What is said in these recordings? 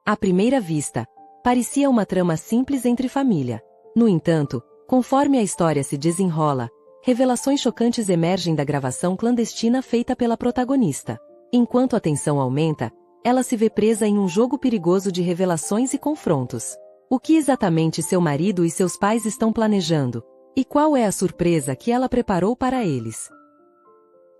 À primeira vista, parecia uma trama simples entre família. No entanto, conforme a história se desenrola, revelações chocantes emergem da gravação clandestina feita pela protagonista. Enquanto a tensão aumenta, ela se vê presa em um jogo perigoso de revelações e confrontos. O que exatamente seu marido e seus pais estão planejando? E qual é a surpresa que ela preparou para eles?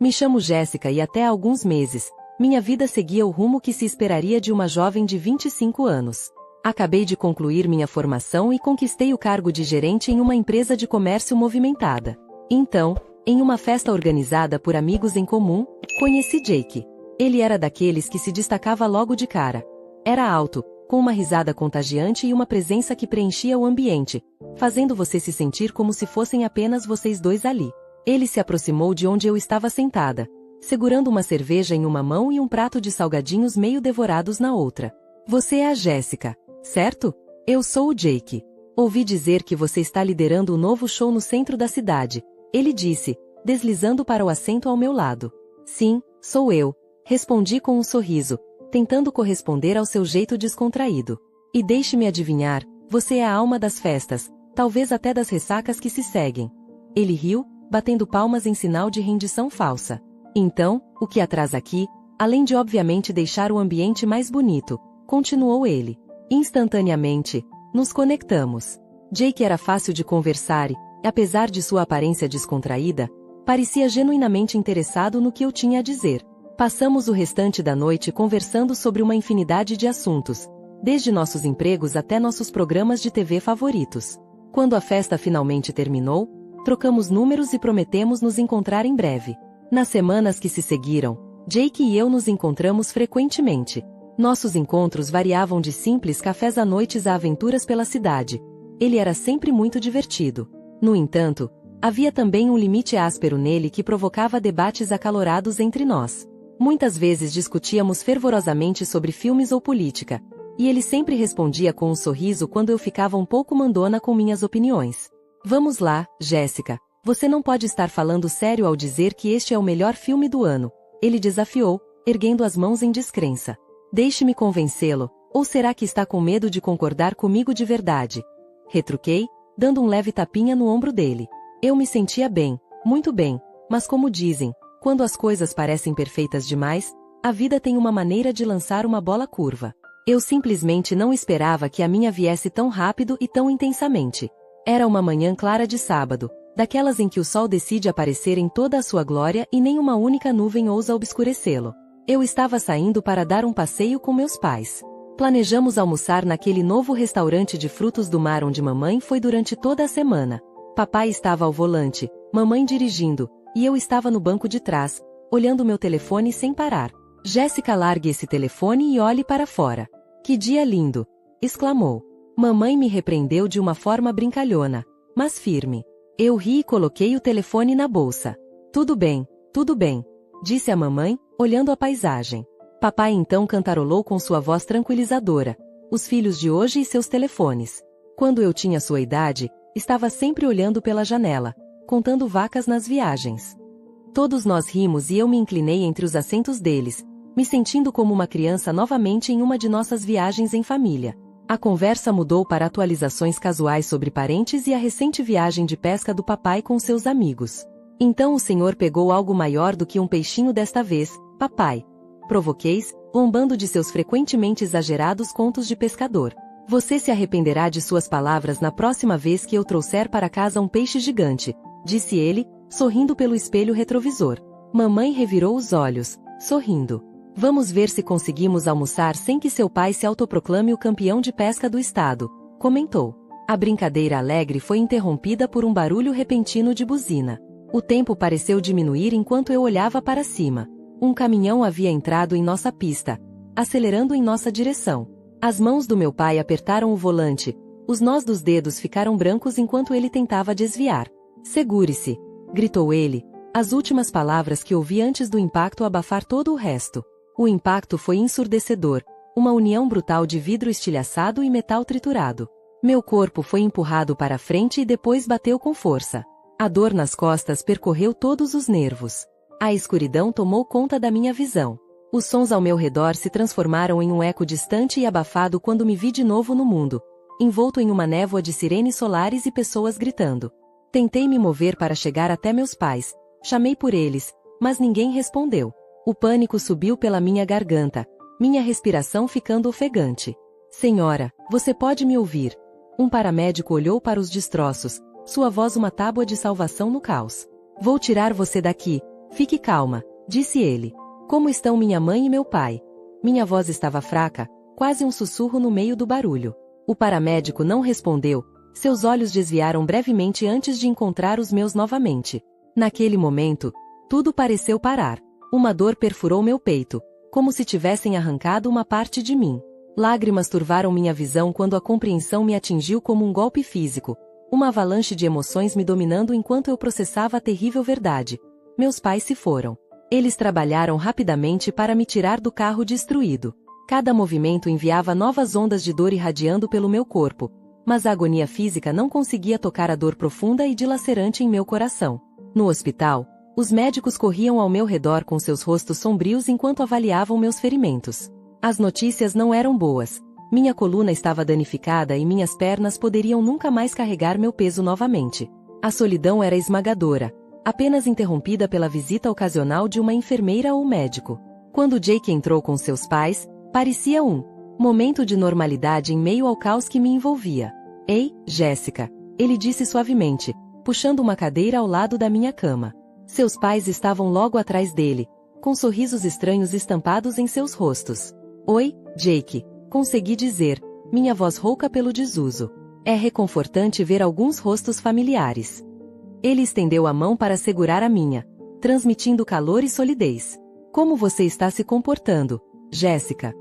Me chamo Jéssica e até há alguns meses, minha vida seguia o rumo que se esperaria de uma jovem de 25 anos. Acabei de concluir minha formação e conquistei o cargo de gerente em uma empresa de comércio movimentada. Então, em uma festa organizada por amigos em comum, conheci Jake. Ele era daqueles que se destacava logo de cara. Era alto, com uma risada contagiante e uma presença que preenchia o ambiente, fazendo você se sentir como se fossem apenas vocês dois ali. Ele se aproximou de onde eu estava sentada, segurando uma cerveja em uma mão e um prato de salgadinhos meio devorados na outra. Você é a Jéssica, certo? Eu sou o Jake. Ouvi dizer que você está liderando um novo show no centro da cidade, ele disse, deslizando para o assento ao meu lado. Sim, sou eu, respondi com um sorriso, tentando corresponder ao seu jeito descontraído. E deixe-me adivinhar, você é a alma das festas, talvez até das ressacas que se seguem. Ele riu, batendo palmas em sinal de rendição falsa. Então, o que atrás aqui, além de obviamente deixar o ambiente mais bonito, continuou ele. Instantaneamente, nos conectamos. Jake era fácil de conversar e, apesar de sua aparência descontraída, parecia genuinamente interessado no que eu tinha a dizer. Passamos o restante da noite conversando sobre uma infinidade de assuntos, desde nossos empregos até nossos programas de TV favoritos. Quando a festa finalmente terminou, trocamos números e prometemos nos encontrar em breve. Nas semanas que se seguiram, Jake e eu nos encontramos frequentemente. Nossos encontros variavam de simples cafés à noites a aventuras pela cidade. Ele era sempre muito divertido. No entanto, havia também um limite áspero nele que provocava debates acalorados entre nós. Muitas vezes discutíamos fervorosamente sobre filmes ou política, e ele sempre respondia com um sorriso quando eu ficava um pouco mandona com minhas opiniões. Vamos lá, Jéssica, você não pode estar falando sério ao dizer que este é o melhor filme do ano, ele desafiou, erguendo as mãos em descrença. Deixe-me convencê-lo, ou será que está com medo de concordar comigo de verdade? Retruquei, dando um leve tapinha no ombro dele. Eu me sentia bem, muito bem, mas como dizem, quando as coisas parecem perfeitas demais, a vida tem uma maneira de lançar uma bola curva. Eu simplesmente não esperava que a minha viesse tão rápido e tão intensamente. Era uma manhã clara de sábado, daquelas em que o sol decide aparecer em toda a sua glória e nem uma única nuvem ousa obscurecê-lo. Eu estava saindo para dar um passeio com meus pais. Planejamos almoçar naquele novo restaurante de frutos do mar onde mamãe foi durante toda a semana. Papai estava ao volante, mamãe dirigindo, e eu estava no banco de trás, olhando meu telefone sem parar. Jéssica, largue esse telefone e olhe para fora. Que dia lindo! Exclamou. Mamãe me repreendeu de uma forma brincalhona, mas firme. Eu ri e coloquei o telefone na bolsa. Tudo bem, disse a mamãe, olhando a paisagem. Papai então cantarolou com sua voz tranquilizadora. Os filhos de hoje e seus telefones. Quando eu tinha sua idade, estava sempre olhando pela janela, contando vacas nas viagens. Todos nós rimos e eu me inclinei entre os assentos deles, me sentindo como uma criança novamente em uma de nossas viagens em família. A conversa mudou para atualizações casuais sobre parentes e a recente viagem de pesca do papai com seus amigos. Então o senhor pegou algo maior do que um peixinho desta vez, papai. Provoqueis, zombando de seus frequentemente exagerados contos de pescador. Você se arrependerá de suas palavras na próxima vez que eu trouxer para casa um peixe gigante, disse ele, sorrindo pelo espelho retrovisor. Mamãe revirou os olhos, sorrindo. Vamos ver se conseguimos almoçar sem que seu pai se autoproclame o campeão de pesca do estado, comentou. A brincadeira alegre foi interrompida por um barulho repentino de buzina. O tempo pareceu diminuir enquanto eu olhava para cima. Um caminhão havia entrado em nossa pista, acelerando em nossa direção. As mãos do meu pai apertaram o volante, os nós dos dedos ficaram brancos enquanto ele tentava desviar. Segure-se, gritou ele, as últimas palavras que ouvi antes do impacto abafar todo o resto. O impacto foi ensurdecedor, uma união brutal de vidro estilhaçado e metal triturado. Meu corpo foi empurrado para a frente e depois bateu com força. A dor nas costas percorreu todos os nervos. A escuridão tomou conta da minha visão. Os sons ao meu redor se transformaram em um eco distante e abafado quando me vi de novo no mundo, envolto em uma névoa de sirenes solares e pessoas gritando. Tentei me mover para chegar até meus pais, chamei por eles, mas ninguém respondeu. O pânico subiu pela minha garganta, minha respiração ficando ofegante. Senhora, você pode me ouvir? Um paramédico olhou para os destroços, sua voz uma tábua de salvação no caos. Vou tirar você daqui, fique calma, disse ele. Como estão minha mãe e meu pai? Minha voz estava fraca, quase um sussurro no meio do barulho. O paramédico não respondeu, seus olhos desviaram brevemente antes de encontrar os meus novamente. Naquele momento, tudo pareceu parar. Uma dor perfurou meu peito, como se tivessem arrancado uma parte de mim. Lágrimas turvaram minha visão quando a compreensão me atingiu como um golpe físico, uma avalanche de emoções me dominando enquanto eu processava a terrível verdade. Meus pais se foram. Eles trabalharam rapidamente para me tirar do carro destruído. Cada movimento enviava novas ondas de dor irradiando pelo meu corpo, mas a agonia física não conseguia tocar a dor profunda e dilacerante em meu coração. No hospital, os médicos corriam ao meu redor com seus rostos sombrios enquanto avaliavam meus ferimentos. As notícias não eram boas. Minha coluna estava danificada e minhas pernas poderiam nunca mais carregar meu peso novamente. A solidão era esmagadora, apenas interrompida pela visita ocasional de uma enfermeira ou médico. Quando Jake entrou com seus pais, parecia um momento de normalidade em meio ao caos que me envolvia. Ei, Jéssica, ele disse suavemente, puxando uma cadeira ao lado da minha cama. Seus pais estavam logo atrás dele, com sorrisos estranhos estampados em seus rostos. Oi, Jake, consegui dizer, minha voz rouca pelo desuso. É reconfortante ver alguns rostos familiares. Ele estendeu a mão para segurar a minha, transmitindo calor e solidez. Como você está se comportando, Jéssica?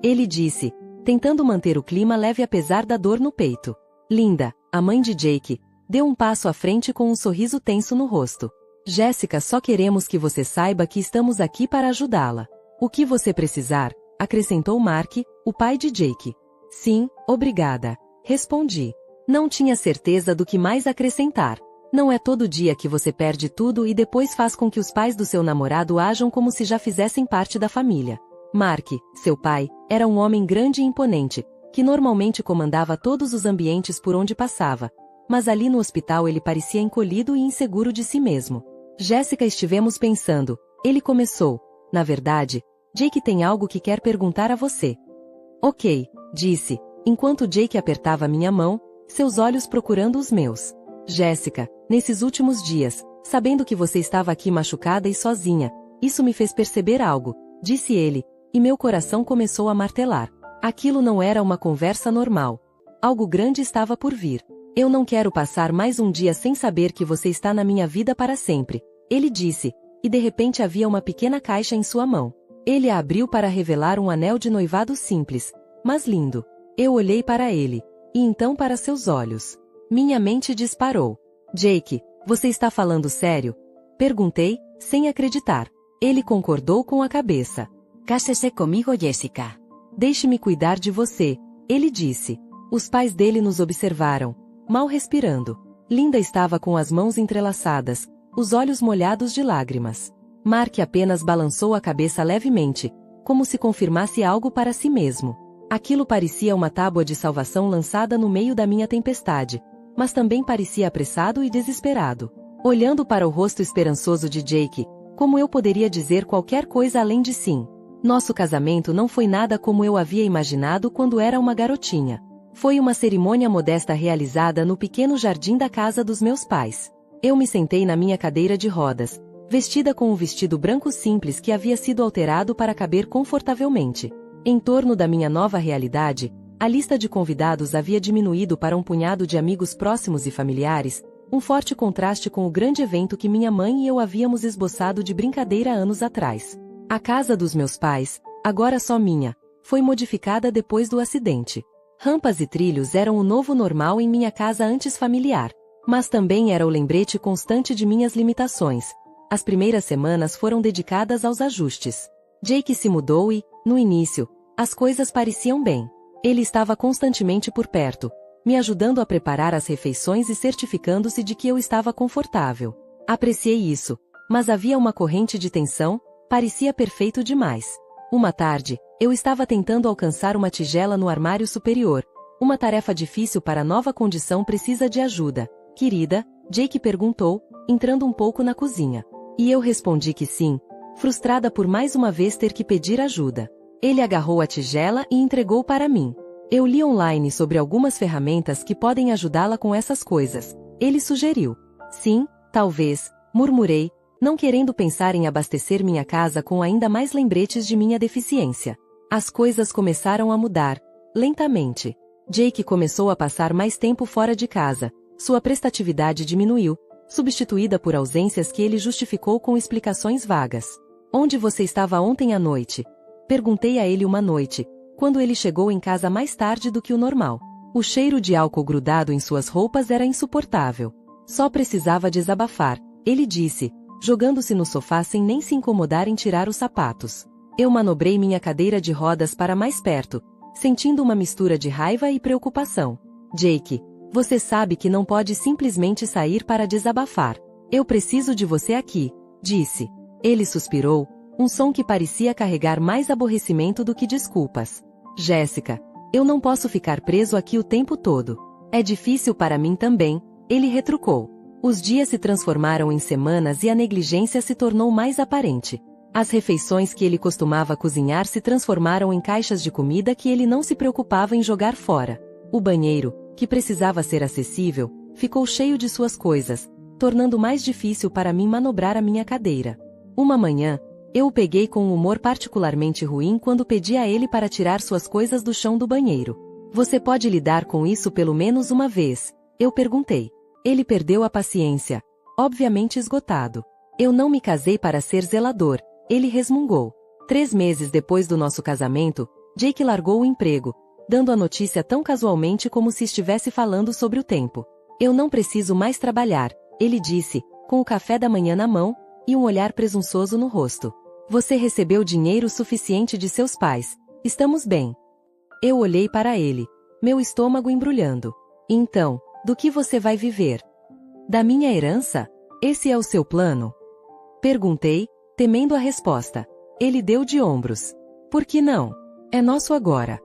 Ele disse, tentando manter o clima leve apesar da dor no peito. Linda, a mãe de Jake, deu um passo à frente com um sorriso tenso no rosto. Jéssica, só queremos que você saiba que estamos aqui para ajudá-la. O que você precisar, acrescentou Mark, o pai de Jake. Sim, obrigada, respondi. Não tinha certeza do que mais acrescentar. Não é todo dia que você perde tudo e depois faz com que os pais do seu namorado ajam como se já fizessem parte da família. Mark, seu pai, era um homem grande e imponente, que normalmente comandava todos os ambientes por onde passava. Mas ali no hospital ele parecia encolhido e inseguro de si mesmo. Jéssica, estivemos pensando, ele começou. Na verdade, Jake tem algo que quer perguntar a você. Ok, disse, enquanto Jake apertava minha mão, seus olhos procurando os meus. Jéssica, nesses últimos dias, sabendo que você estava aqui machucada e sozinha, isso me fez perceber algo, disse ele, e meu coração começou a martelar. Aquilo não era uma conversa normal. Algo grande estava por vir. Eu não quero passar mais um dia sem saber que você está na minha vida para sempre, ele disse, e de repente havia uma pequena caixa em sua mão. Ele a abriu para revelar um anel de noivado simples, mas lindo. Eu olhei para ele, e então para seus olhos. Minha mente disparou. Jake, você está falando sério? Perguntei, sem acreditar. Ele concordou com a cabeça. Case-se comigo, Jéssica. Deixe-me cuidar de você, ele disse. Os pais dele nos observaram, mal respirando. Linda estava com as mãos entrelaçadas, os olhos molhados de lágrimas. Mark apenas balançou a cabeça levemente, como se confirmasse algo para si mesmo. Aquilo parecia uma tábua de salvação lançada no meio da minha tempestade, mas também parecia apressado e desesperado. Olhando para o rosto esperançoso de Jake, como eu poderia dizer qualquer coisa além de sim? Nosso casamento não foi nada como eu havia imaginado quando era uma garotinha. Foi uma cerimônia modesta realizada no pequeno jardim da casa dos meus pais. Eu me sentei na minha cadeira de rodas, vestida com um vestido branco simples que havia sido alterado para caber confortavelmente. Em torno da minha nova realidade, a lista de convidados havia diminuído para um punhado de amigos próximos e familiares, um forte contraste com o grande evento que minha mãe e eu havíamos esboçado de brincadeira anos atrás. A casa dos meus pais, agora só minha, foi modificada depois do acidente. Rampas e trilhos eram o novo normal em minha casa antes familiar, mas também era o lembrete constante de minhas limitações. As primeiras semanas foram dedicadas aos ajustes. Jake se mudou e, no início, as coisas pareciam bem. Ele estava constantemente por perto, me ajudando a preparar as refeições e certificando-se de que eu estava confortável. Apreciei isso, mas havia uma corrente de tensão, parecia perfeito demais. Uma tarde, eu estava tentando alcançar uma tigela no armário superior. Uma tarefa difícil para a nova condição precisa de ajuda. Querida, Jake perguntou, entrando um pouco na cozinha. E eu respondi que sim, frustrada por mais uma vez ter que pedir ajuda. Ele agarrou a tigela e entregou para mim. Eu li online sobre algumas ferramentas que podem ajudá-la com essas coisas. Ele sugeriu. Sim, talvez, murmurei, não querendo pensar em abastecer minha casa com ainda mais lembretes de minha deficiência. As coisas começaram a mudar, lentamente. Jake começou a passar mais tempo fora de casa. Sua prestatividade diminuiu, substituída por ausências que ele justificou com explicações vagas. Onde você estava ontem à noite? Perguntei a ele uma noite, quando ele chegou em casa mais tarde do que o normal. O cheiro de álcool grudado em suas roupas era insuportável. Só precisava desabafar, ele disse, jogando-se no sofá sem nem se incomodar em tirar os sapatos. Eu manobrei minha cadeira de rodas para mais perto, sentindo uma mistura de raiva e preocupação. Jake, você sabe que não pode simplesmente sair para desabafar. Eu preciso de você aqui, disse. Ele suspirou, um som que parecia carregar mais aborrecimento do que desculpas. Jéssica, eu não posso ficar preso aqui o tempo todo. É difícil para mim também, ele retrucou. Os dias se transformaram em semanas e a negligência se tornou mais aparente. As refeições que ele costumava cozinhar se transformaram em caixas de comida que ele não se preocupava em jogar fora. O banheiro, que precisava ser acessível, ficou cheio de suas coisas, tornando mais difícil para mim manobrar a minha cadeira. Uma manhã, eu o peguei com um humor particularmente ruim quando pedi a ele para tirar suas coisas do chão do banheiro. Você pode lidar com isso pelo menos uma vez? Eu perguntei. Ele perdeu a paciência, obviamente esgotado. Eu não me casei para ser zelador, ele resmungou. 3 meses depois do nosso casamento, Jake largou o emprego, dando a notícia tão casualmente como se estivesse falando sobre o tempo. Eu não preciso mais trabalhar, ele disse, com o café da manhã na mão, e um olhar presunçoso no rosto. Você recebeu dinheiro suficiente de seus pais, estamos bem. Eu olhei para ele, meu estômago embrulhando. Então, do que você vai viver? Da minha herança? Esse é o seu plano? Perguntei, temendo a resposta. Ele deu de ombros. Por que não? É nosso agora.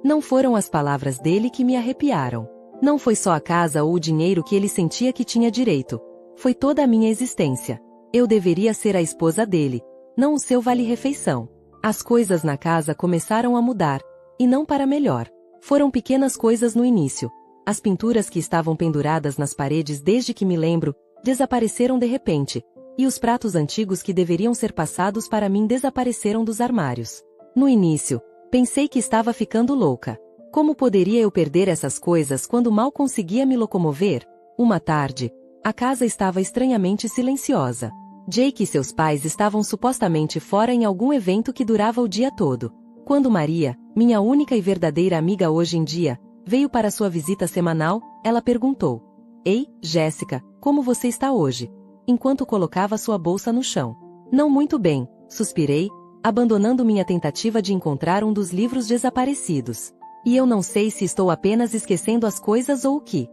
Não foram as palavras dele que me arrepiaram. Não foi só a casa ou o dinheiro que ele sentia que tinha direito. Foi toda a minha existência. Eu deveria ser a esposa dele, não o seu vale-refeição. As coisas na casa começaram a mudar, e não para melhor. Foram pequenas coisas no início. As pinturas que estavam penduradas nas paredes desde que me lembro, desapareceram de repente, e os pratos antigos que deveriam ser passados para mim desapareceram dos armários. No início, pensei que estava ficando louca. Como poderia eu perder essas coisas quando mal conseguia me locomover? Uma tarde, a casa estava estranhamente silenciosa. Jake e seus pais estavam supostamente fora em algum evento que durava o dia todo. Quando Maria, minha única e verdadeira amiga hoje em dia, veio para sua visita semanal, ela perguntou: Ei, Jéssica, como você está hoje? Enquanto colocava sua bolsa no chão. Não muito bem, suspirei, abandonando minha tentativa de encontrar um dos livros desaparecidos. E eu não sei se estou apenas esquecendo as coisas ou o que.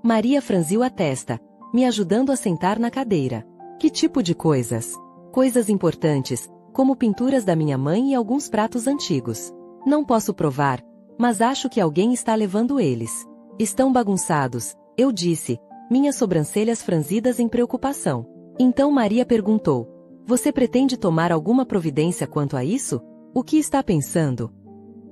Maria franziu a testa, me ajudando a sentar na cadeira. Que tipo de coisas? Coisas importantes, como pinturas da minha mãe e alguns pratos antigos. Não posso provar, mas acho que alguém está levando eles. Estão bagunçados, eu disse, minhas sobrancelhas franzidas em preocupação. Então Maria perguntou: Você pretende tomar alguma providência quanto a isso? O que está pensando?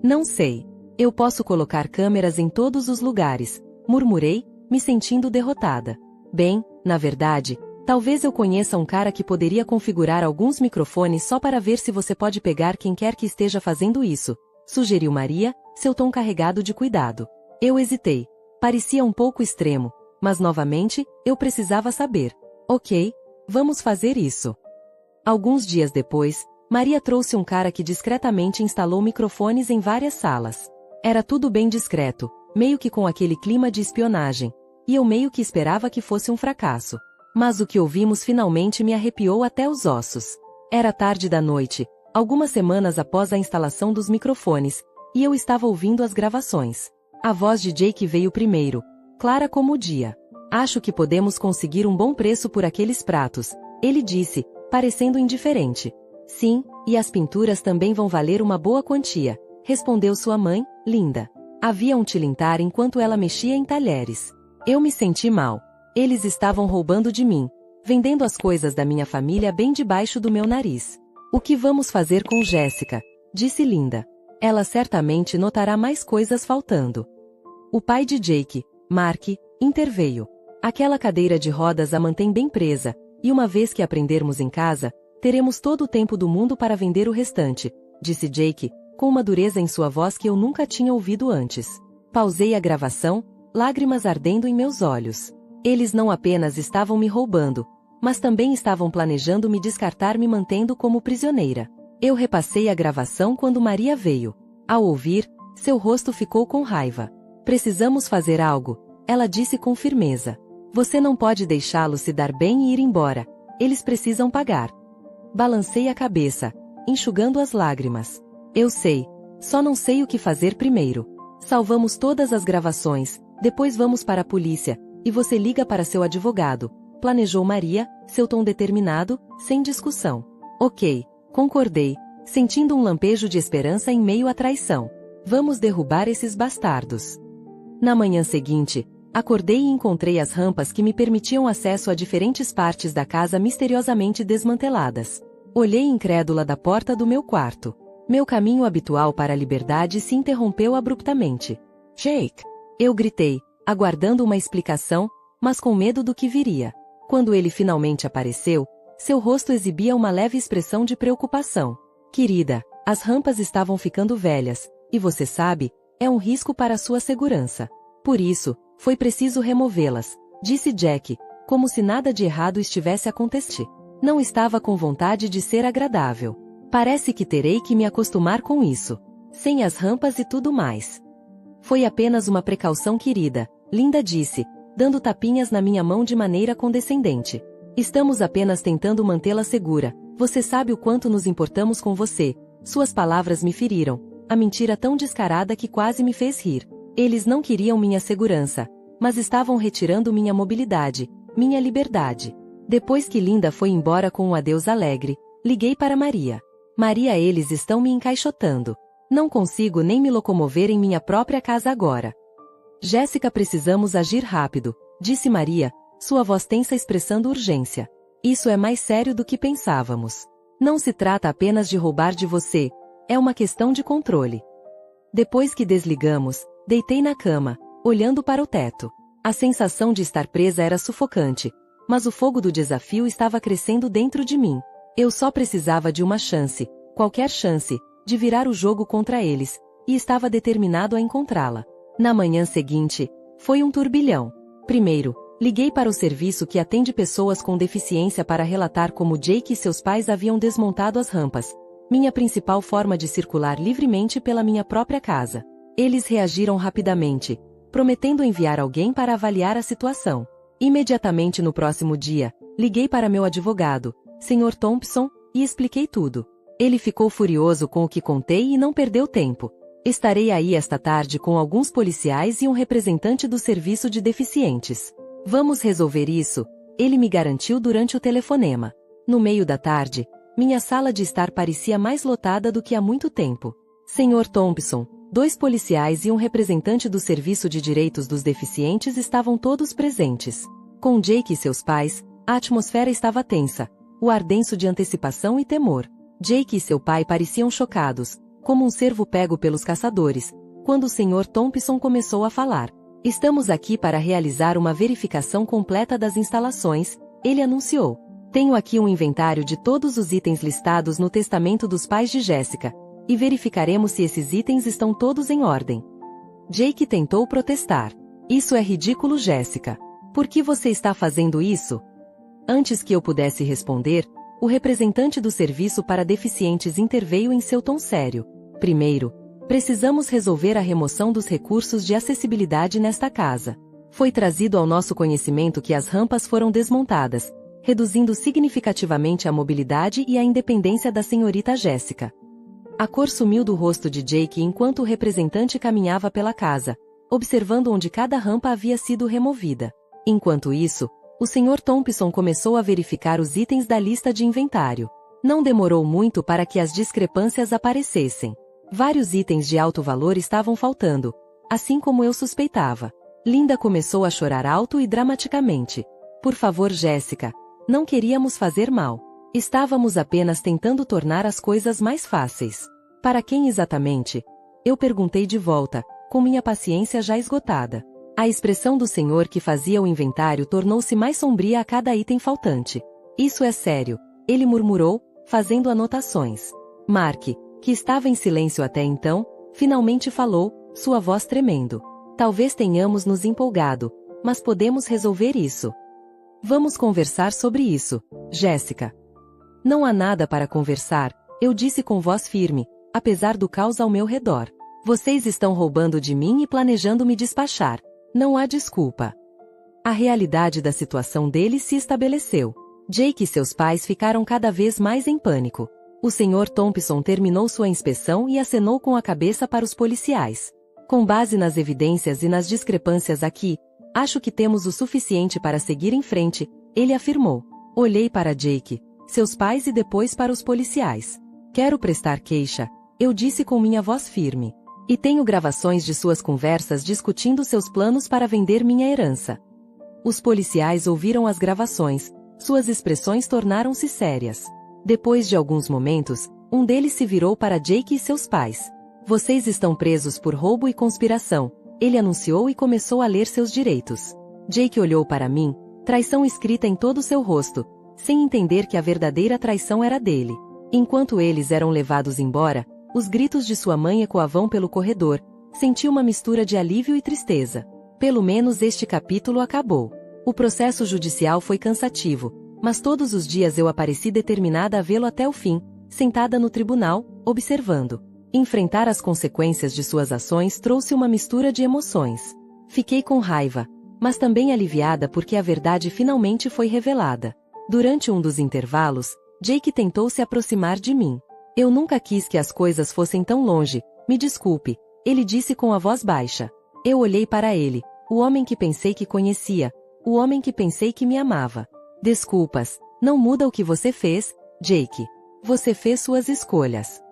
Não sei. Eu posso colocar câmeras em todos os lugares, murmurei, me sentindo derrotada. Bem, na verdade, talvez eu conheça um cara que poderia configurar alguns microfones só para ver se você pode pegar quem quer que esteja fazendo isso, sugeriu Maria, seu tom carregado de cuidado. Eu hesitei. Parecia um pouco extremo, mas novamente, eu precisava saber. Ok, vamos fazer isso. Alguns dias depois, Maria trouxe um cara que discretamente instalou microfones em várias salas. Era tudo bem discreto, meio que com aquele clima de espionagem, e eu meio que esperava que fosse um fracasso. Mas o que ouvimos finalmente me arrepiou até os ossos. Era tarde da noite, algumas semanas após a instalação dos microfones, e eu estava ouvindo as gravações. A voz de Jake veio primeiro, clara como o dia. Acho que podemos conseguir um bom preço por aqueles pratos, ele disse, parecendo indiferente. Sim, e as pinturas também vão valer uma boa quantia, respondeu sua mãe, Linda. Havia um tilintar enquanto ela mexia em talheres. Eu me senti mal. Eles estavam roubando de mim, vendendo as coisas da minha família bem debaixo do meu nariz. O que vamos fazer com Jéssica? Disse Linda. Ela certamente notará mais coisas faltando. O pai de Jake, Mark, interveio. Aquela cadeira de rodas a mantém bem presa, e uma vez que aprendermos em casa, teremos todo o tempo do mundo para vender o restante, disse Jake, com uma dureza em sua voz que eu nunca tinha ouvido antes. Pausei a gravação, lágrimas ardendo em meus olhos. Eles não apenas estavam me roubando, mas também estavam planejando me descartar me mantendo como prisioneira. Eu repassei a gravação quando Maria veio. Ao ouvir, seu rosto ficou com raiva. Precisamos fazer algo, ela disse com firmeza. Você não pode deixá-los se dar bem e ir embora. Eles precisam pagar. Balancei a cabeça, enxugando as lágrimas. Eu sei. Só não sei o que fazer primeiro. Salvamos todas as gravações, depois vamos para a polícia, e você liga para seu advogado, planejou Maria, seu tom determinado, sem discussão. Ok, concordei, sentindo um lampejo de esperança em meio à traição. Vamos derrubar esses bastardos. Na manhã seguinte, acordei e encontrei as rampas que me permitiam acesso a diferentes partes da casa misteriosamente desmanteladas. Olhei incrédula da porta do meu quarto. Meu caminho habitual para a liberdade se interrompeu abruptamente. Jake! Eu gritei, aguardando uma explicação, mas com medo do que viria. Quando ele finalmente apareceu, seu rosto exibia uma leve expressão de preocupação. Querida, as rampas estavam ficando velhas, e você sabe, é um risco para a sua segurança. Por isso, foi preciso removê-las, disse Jack, como se nada de errado estivesse acontecendo. Não estava com vontade de ser agradável. Parece que terei que me acostumar com isso. Sem as rampas e tudo mais. Foi apenas uma precaução, querida, Linda disse, dando tapinhas na minha mão de maneira condescendente. Estamos apenas tentando mantê-la segura. Você sabe o quanto nos importamos com você. Suas palavras me feriram. A mentira tão descarada que quase me fez rir. Eles não queriam minha segurança, mas estavam retirando minha mobilidade, minha liberdade. Depois que Linda foi embora com um adeus alegre, liguei para Maria. Maria, eles estão me encaixotando. Não consigo nem me locomover em minha própria casa agora. Jéssica, precisamos agir rápido, disse Maria, sua voz tensa expressando urgência. Isso é mais sério do que pensávamos. Não se trata apenas de roubar de você, é uma questão de controle. Depois que desligamos, deitei na cama, olhando para o teto. A sensação de estar presa era sufocante, mas o fogo do desafio estava crescendo dentro de mim. Eu só precisava de uma chance, qualquer chance, de virar o jogo contra eles, e estava determinado a encontrá-la. Na manhã seguinte, foi um turbilhão. Primeiro, liguei para o serviço que atende pessoas com deficiência para relatar como Jake e seus pais haviam desmontado as rampas, minha principal forma de circular livremente pela minha própria casa. Eles reagiram rapidamente, prometendo enviar alguém para avaliar a situação. Imediatamente no próximo dia, liguei para meu advogado, Sr. Thompson, e expliquei tudo. Ele ficou furioso com o que contei e não perdeu tempo. Estarei aí esta tarde com alguns policiais e um representante do serviço de deficientes. Vamos resolver isso, ele me garantiu durante o telefonema. No meio da tarde, minha sala de estar parecia mais lotada do que há muito tempo. Sr. Thompson, 2 policiais e um representante do Serviço de Direitos dos Deficientes estavam todos presentes. Com Jake e seus pais, a atmosfera estava tensa, o ar denso de antecipação e temor. Jake e seu pai pareciam chocados, como um cervo pego pelos caçadores, quando o Sr. Thompson começou a falar. Estamos aqui para realizar uma verificação completa das instalações, ele anunciou. Tenho aqui um inventário de todos os itens listados no testamento dos pais de Jéssica, e verificaremos se esses itens estão todos em ordem. Jake tentou protestar. Isso é ridículo, Jéssica. Por que você está fazendo isso? Antes que eu pudesse responder, o representante do Serviço para Deficientes interveio em seu tom sério. Primeiro, precisamos resolver a remoção dos recursos de acessibilidade nesta casa. Foi trazido ao nosso conhecimento que as rampas foram desmontadas, reduzindo significativamente a mobilidade e a independência da senhorita Jéssica. A cor sumiu do rosto de Jake enquanto o representante caminhava pela casa, observando onde cada rampa havia sido removida. Enquanto isso, o Sr. Thompson começou a verificar os itens da lista de inventário. Não demorou muito para que as discrepâncias aparecessem. Vários itens de alto valor estavam faltando, assim como eu suspeitava. Linda começou a chorar alto e dramaticamente. Por favor, Jéssica. Não queríamos fazer mal. Estávamos apenas tentando tornar as coisas mais fáceis. Para quem exatamente? Eu perguntei de volta, com minha paciência já esgotada. A expressão do senhor que fazia o inventário tornou-se mais sombria a cada item faltante. Isso é sério, ele murmurou, fazendo anotações. Mark, que estava em silêncio até então, finalmente falou, sua voz tremendo. Talvez tenhamos nos empolgado, mas podemos resolver isso. Vamos conversar sobre isso, Jéssica. Não há nada para conversar, eu disse com voz firme, apesar do caos ao meu redor. Vocês estão roubando de mim e planejando me despachar. Não há desculpa. A realidade da situação deles se estabeleceu. Jake e seus pais ficaram cada vez mais em pânico. O Sr. Thompson terminou sua inspeção e acenou com a cabeça para os policiais. Com base nas evidências e nas discrepâncias aqui, acho que temos o suficiente para seguir em frente, ele afirmou. Olhei para Jake, seus pais e depois para os policiais. Quero prestar queixa, eu disse com minha voz firme. E tenho gravações de suas conversas discutindo seus planos para vender minha herança. Os policiais ouviram as gravações, suas expressões tornaram-se sérias. Depois de alguns momentos, um deles se virou para Jake e seus pais. Vocês estão presos por roubo e conspiração, ele anunciou e começou a ler seus direitos. Jake olhou para mim, traição escrita em todo seu rosto, sem entender que a verdadeira traição era dele. Enquanto eles eram levados embora, os gritos de sua mãe ecoavam pelo corredor, senti uma mistura de alívio e tristeza. Pelo menos este capítulo acabou. O processo judicial foi cansativo, mas todos os dias eu apareci determinada a vê-lo até o fim, sentada no tribunal, observando. Enfrentar as consequências de suas ações trouxe uma mistura de emoções. Fiquei com raiva, mas também aliviada porque a verdade finalmente foi revelada. Durante um dos intervalos, Jake tentou se aproximar de mim. Eu nunca quis que as coisas fossem tão longe, me desculpe, ele disse com a voz baixa. Eu olhei para ele, o homem que pensei que conhecia, o homem que pensei que me amava. Desculpas, não muda o que você fez, Jake. Você fez suas escolhas.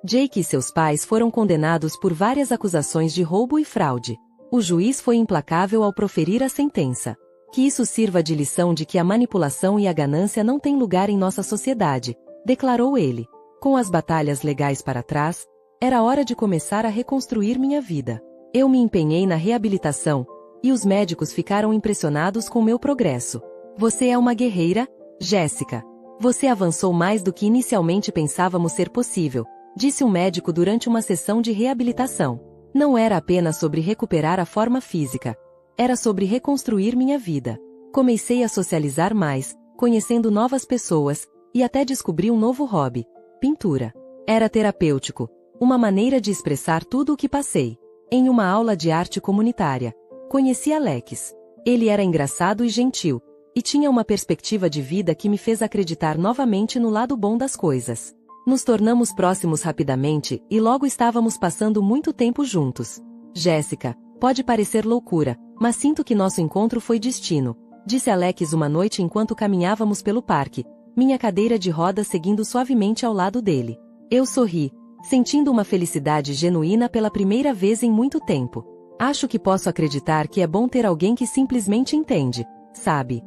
Jake e seus pais foram condenados por várias acusações de roubo e fraude. O juiz foi implacável ao proferir a sentença. Que isso sirva de lição de que a manipulação e a ganância não têm lugar em nossa sociedade, declarou ele. Com as batalhas legais para trás, era hora de começar a reconstruir minha vida. Eu me empenhei na reabilitação, e os médicos ficaram impressionados com meu progresso. Você é uma guerreira, Jéssica. Você avançou mais do que inicialmente pensávamos ser possível, disse um médico durante uma sessão de reabilitação. Não era apenas sobre recuperar a forma física. Era sobre reconstruir minha vida. Comecei a socializar mais, conhecendo novas pessoas, e até descobri um novo hobby. Pintura. Era terapêutico, uma maneira de expressar tudo o que passei. Em uma aula de arte comunitária, conheci Alex. Ele era engraçado e gentil, e tinha uma perspectiva de vida que me fez acreditar novamente no lado bom das coisas. Nos tornamos próximos rapidamente e logo estávamos passando muito tempo juntos. Jéssica, pode parecer loucura, mas sinto que nosso encontro foi destino, disse Alex uma noite enquanto caminhávamos pelo parque, minha cadeira de rodas seguindo suavemente ao lado dele. Eu sorri, sentindo uma felicidade genuína pela primeira vez em muito tempo. Acho que posso acreditar que é bom ter alguém que simplesmente entende, sabe?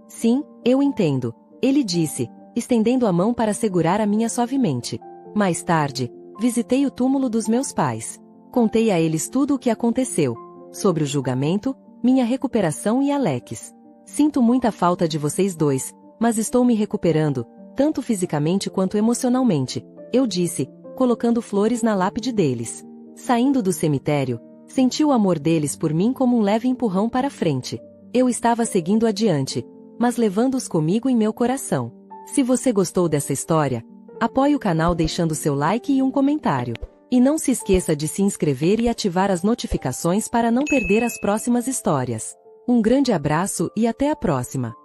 Sim, eu entendo, ele disse, estendendo a mão para segurar a minha suavemente. Mais tarde, visitei o túmulo dos meus pais. Contei a eles tudo o que aconteceu, sobre o julgamento, minha recuperação e Alex. Sinto muita falta de vocês dois, mas estou me recuperando, tanto fisicamente quanto emocionalmente, eu disse, colocando flores na lápide deles. Saindo do cemitério, senti o amor deles por mim como um leve empurrão para frente. Eu estava seguindo adiante, mas levando-os comigo em meu coração. Se você gostou dessa história, apoie o canal deixando seu like e um comentário. E não se esqueça de se inscrever e ativar as notificações para não perder as próximas histórias. Um grande abraço e até a próxima!